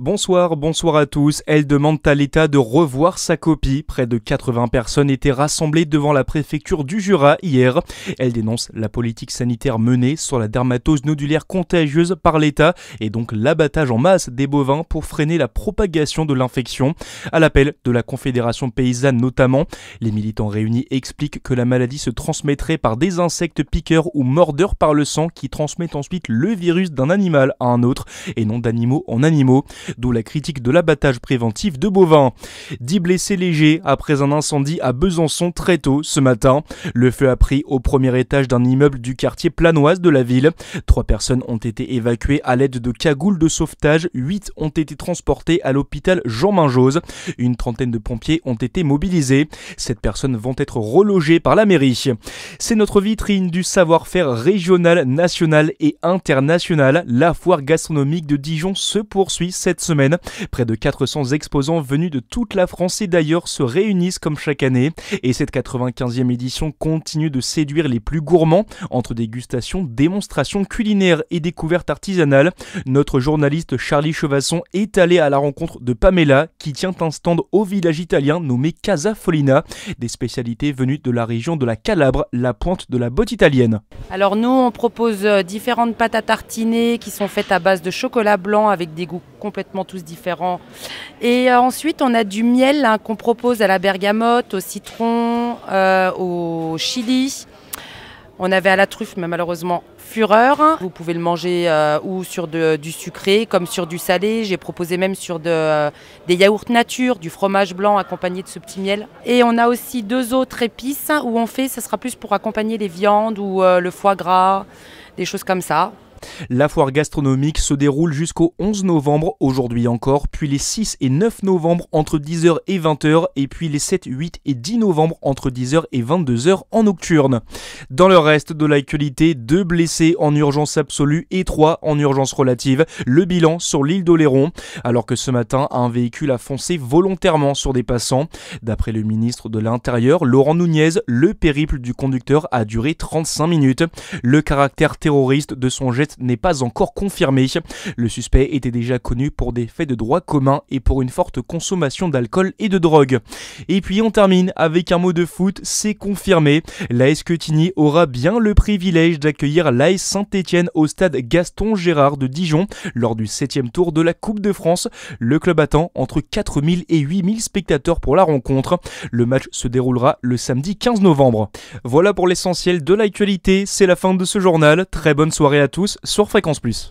Bonsoir à tous. Elle demande à l'État de revoir sa copie. Près de 80 personnes étaient rassemblées devant la préfecture du Jura hier. Elle dénonce la politique sanitaire menée sur la dermatose nodulaire contagieuse par l'État et donc l'abattage en masse des bovins pour freiner la propagation de l'infection. À l'appel de la Confédération paysanne notamment, les militants réunis expliquent que la maladie se transmettrait par des insectes piqueurs ou mordeurs par le sang qui transmettent ensuite le virus d'un animal à un autre et non d'animaux en animaux. D'où la critique de l'abattage préventif de bovins. 10 blessés légers après un incendie à Besançon très tôt ce matin. Le feu a pris au premier étage d'un immeuble du quartier Planoise de la ville. 3 personnes ont été évacuées à l'aide de cagoules de sauvetage. 8 ont été transportées à l'hôpital Jean Minjose. Une trentaine de pompiers ont été mobilisés. 7 personnes vont être relogées par la mairie. C'est notre vitrine du savoir-faire régional, national et international. La foire gastronomique de Dijon se poursuit cette semaine. Près de 400 exposants venus de toute la France et d'ailleurs se réunissent comme chaque année. Et cette 95e édition continue de séduire les plus gourmands entre dégustations, démonstrations culinaires et découvertes artisanales. Notre journaliste Charlie Chevasson est allé à la rencontre de Pamela qui tient un stand au village italien nommé Casa Folina. Des spécialités venues de la région de la Calabre, la pointe de la botte italienne. Alors nous on propose différentes pâtes à tartiner qui sont faites à base de chocolat blanc avec des goûts complètement tous différents. Et ensuite on a du miel qu'on propose à la bergamote, au citron, au chili. On avait à la truffe mais malheureusement fureur. Vous pouvez le manger ou sur du sucré comme sur du salé. J'ai proposé même sur des yaourts nature, du fromage blanc accompagné de ce petit miel. Et on a aussi 2 autres épices où on fait, ça sera plus pour accompagner les viandes ou le foie gras, des choses comme ça. La foire gastronomique se déroule jusqu'au 11 novembre, aujourd'hui encore, puis les 6 et 9 novembre entre 10h et 20h, et puis les 7, 8 et 10 novembre entre 10h et 22h en nocturne. Dans le reste de l'actualité, 2 blessés en urgence absolue et 3 en urgence relative. Le bilan sur l'île d'Oléron, alors que ce matin, un véhicule a foncé volontairement sur des passants. D'après le ministre de l'Intérieur, Laurent Nunez, le périple du conducteur a duré 35 minutes. Le caractère terroriste de son geste n'est pas encore confirmé. Le suspect était déjà connu pour des faits de droit commun et pour une forte consommation d'alcool et de drogue. Et puis on termine avec un mot de foot, c'est confirmé. L'AS Quetigny aura bien le privilège d'accueillir l'AS Saint-Etienne au stade Gaston Gérard de Dijon lors du 7e tour de la Coupe de France. Le club attend entre 4000 et 8000 spectateurs pour la rencontre. Le match se déroulera le samedi 15 novembre. Voilà pour l'essentiel de l'actualité, c'est la fin de ce journal. Très bonne soirée à tous sur Fréquence Plus.